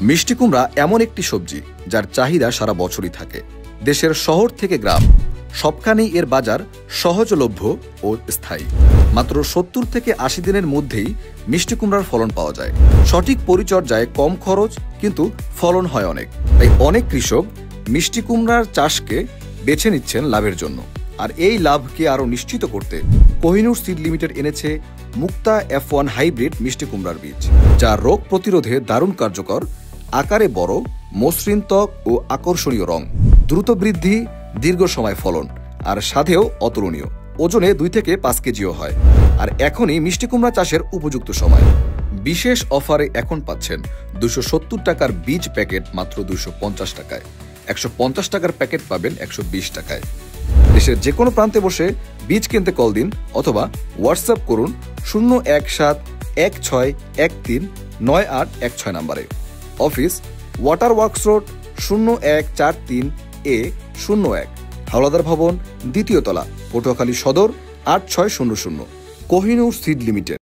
মিষ্টি কুমড়া এমন একটি সবজি যার চাহিদা সারা বছরই থাকে। দেশের শহর থেকে গ্রাম সবখানেই এর বাজার সহজলভ্য ও স্থায়ী। মাত্র ৭০ থেকে ৮০ দিনের মধ্যেই মিষ্টি কুমড়ার ফলন পাওয়া যায়। সঠিক পরিচর্যায় কম খরচ, কিন্তু ফলন হয় অনেক। তাই অনেক কৃষক মিষ্টি কুমড়ার চাষকে বেছে নিচ্ছেন লাভের জন্য। আর এই লাভকে আরও নিশ্চিত করতে কোহিনুর সিড লিমিটেড এনেছে মুক্তা F1 হাইব্রিড মিষ্টি কুমড়ার বীজ, যা রোগ প্রতিরোধে দারুণ কার্যকর, আকারে বড়, মসৃণ ত্বক ও আকর্ষণীয় রং, দ্রুত বৃদ্ধি, দীর্ঘ সময় ফলন, আর স্বাদেও অতুলনীয়। ওজনে 2 থেকে 5 কেজিও হয়। আর এখনই মিষ্টি কুমড়া চাষের উপযুক্ত সময়। বিশেষ অফারে এখন পাচ্ছেন 270 টাকার বীজ প্যাকেট মাত্র 250 টাকায়, 150 টাকার প্যাকেট পাবেন 120 টাকায়। দেশের যে কোনো প্রান্তে বসে বীজ কিনতে কল দিন অথবা হোয়াটসঅ্যাপ করুন 01716139816 নাম্বারে। Office water works road 0143A01, Howlader ভবন, 2য় তলা, পটুয়াখালী সদর 8600। Kohinoor seed limited.